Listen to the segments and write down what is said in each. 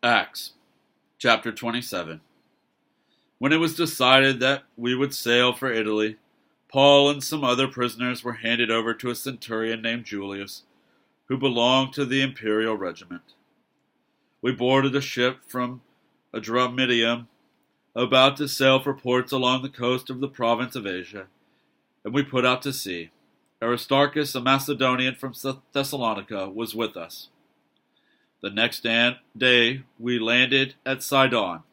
Acts chapter 27. When it was decided that we would sail for Italy, Paul and some other prisoners were handed over to a centurion named Julius, who belonged to the imperial regiment. We boarded a ship from Adramyttium, about to sail for ports along the coast of the province of Asia, and we put out to sea. Aristarchus, a Macedonian from Thessalonica, was with us. The next day we landed at Sidon,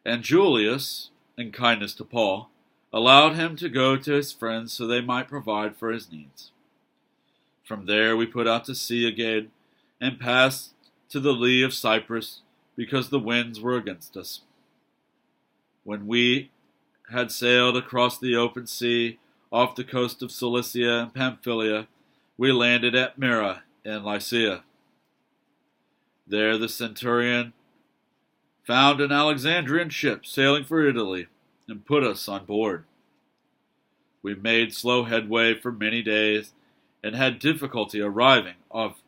and Julius, in kindness to Paul, allowed him to go to his friends so they might provide for his needs. From there we put out to sea again and passed to the lee of Cyprus because the winds were against us. When we had sailed across the open sea off the coast of Cilicia and Pamphylia, we landed at Myra in Lycia. There the centurion found an Alexandrian ship sailing for Italy and put us on board. We made slow headway for many days and had difficulty arriving off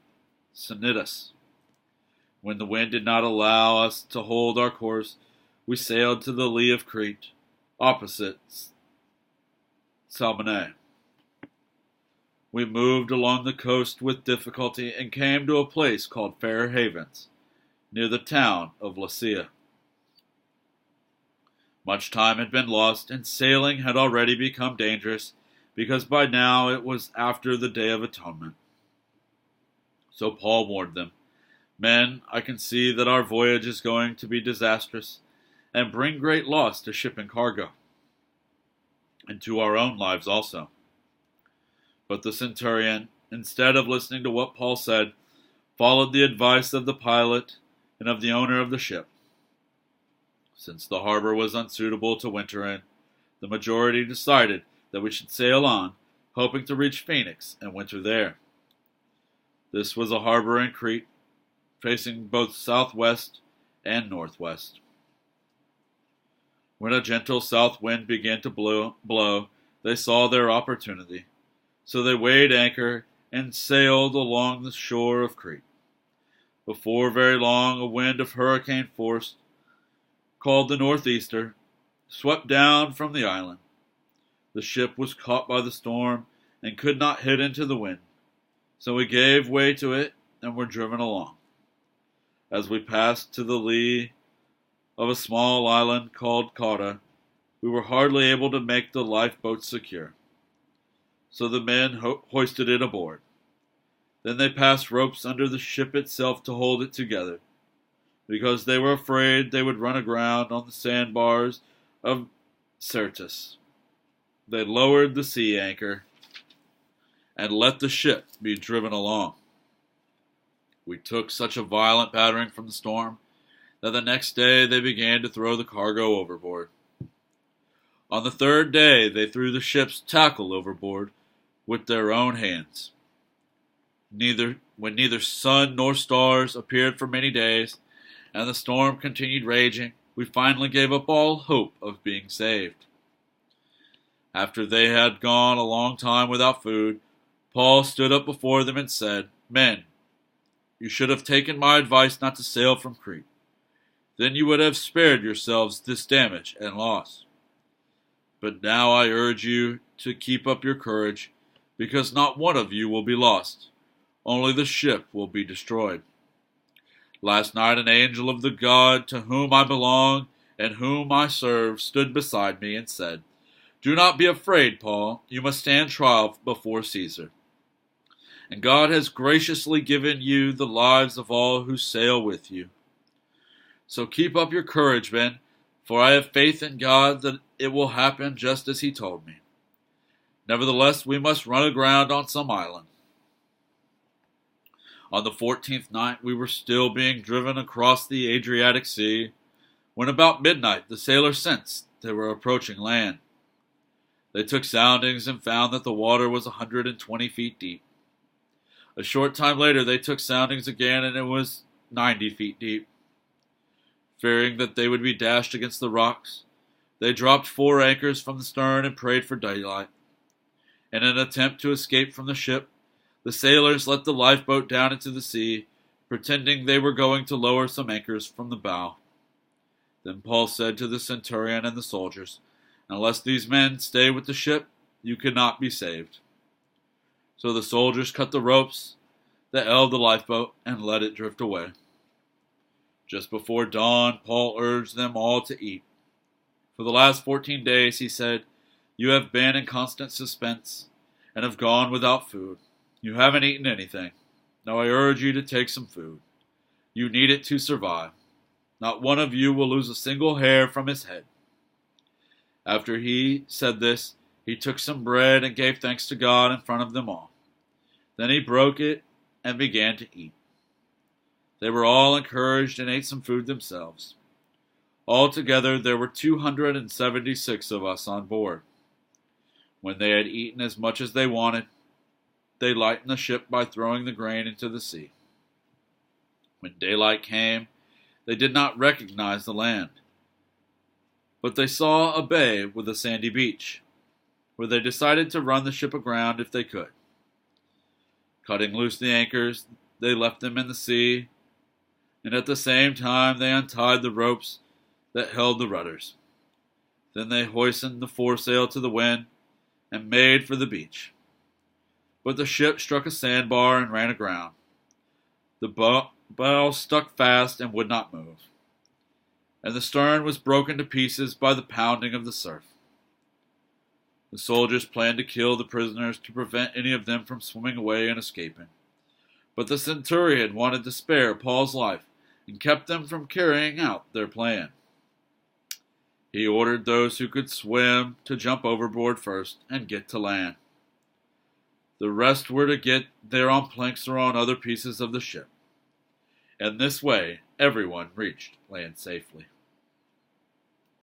Cnidus. When the wind did not allow us to hold our course, we sailed to the lee of Crete, opposite Salmone. We moved along the coast with difficulty and came to a place called Fair Havens, near the town of Lasea. Much time had been lost, and sailing had already become dangerous, because by now it was after the Day of Atonement. So Paul warned them, "Men, I can see that our voyage is going to be disastrous, and bring great loss to ship and cargo, and to our own lives also." But the centurion, instead of listening to what Paul said, followed the advice of the pilot and of the owner of the ship. Since the harbor was unsuitable to winter in, the majority decided that we should sail on, hoping to reach Phoenix and winter there. This was a harbor in Crete, facing both southwest and northwest. When a gentle south wind began to blow, they saw their opportunity. So they weighed anchor and sailed along the shore of Crete. Before very long, a wind of hurricane force, called the northeaster, swept down from the island. The ship was caught by the storm and could not hit into the wind, so we gave way to it and were driven along. As we passed to the lee of a small island called Cauda, we were hardly able to make the lifeboats secure. So the men hoisted it aboard. Then they passed ropes under the ship itself to hold it together, because they were afraid they would run aground on the sandbars of Syrtis. They lowered the sea anchor and let the ship be driven along. We took such a violent battering from the storm that the next day they began to throw the cargo overboard. On the third day they threw the ship's tackle overboard with their own hands. When neither sun nor stars appeared for many days, and the storm continued raging, we finally gave up all hope of being saved. After they had gone a long time without food, Paul stood up before them and said, "Men, you should have taken my advice not to sail from Crete. Then you would have spared yourselves this damage and loss. But now I urge you to keep up your courage, because not one of you will be lost. Only the ship will be destroyed. Last night an angel of the God to whom I belong and whom I serve stood beside me and said, 'Do not be afraid, Paul. You must stand trial before Caesar. And God has graciously given you the lives of all who sail with you. So keep up your courage, men, for I have faith in God that it will happen just as he told me. Nevertheless, we must run aground on some island.' On the 14th night, we were still being driven across the Adriatic Sea, when about midnight the sailors sensed they were approaching land. They took soundings and found that the water was 120 feet deep. A short time later, they took soundings again, and it was 90 feet deep. Fearing that they would be dashed against the rocks, they dropped 4 anchors from the stern and prayed for daylight. In an attempt to escape from the ship, the sailors let the lifeboat down into the sea, pretending they were going to lower some anchors from the bow. Then Paul said to the centurion and the soldiers, "Unless these men stay with the ship, you cannot be saved." So the soldiers cut the ropes that held the lifeboat and let it drift away. Just before dawn, Paul urged them all to eat. For the last 14 days, he said, "You have been in constant suspense and have gone without food. You haven't eaten anything. Now I urge you to take some food. You need it to survive. Not one of you will lose a single hair from his head." After he said this, he took some bread and gave thanks to God in front of them all. Then he broke it and began to eat. They were all encouraged and ate some food themselves. Altogether, there were 276 of us on board. When they had eaten as much as they wanted, they lightened the ship by throwing the grain into the sea. When daylight came, they did not recognize the land, but they saw a bay with a sandy beach, where they decided to run the ship aground if they could. Cutting loose the anchors, they left them in the sea, and at the same time they untied the ropes that held the rudders. Then they hoisted the foresail to the wind and made for the beach. But the ship struck a sandbar and ran aground. The bow stuck fast and would not move, and the stern was broken to pieces by the pounding of the surf. The soldiers planned to kill the prisoners to prevent any of them from swimming away and escaping. But the centurion wanted to spare Paul's life and kept them from carrying out their plan. He ordered those who could swim to jump overboard first and get to land. The rest were to get there on planks or on other pieces of the ship. In this way, everyone reached land safely.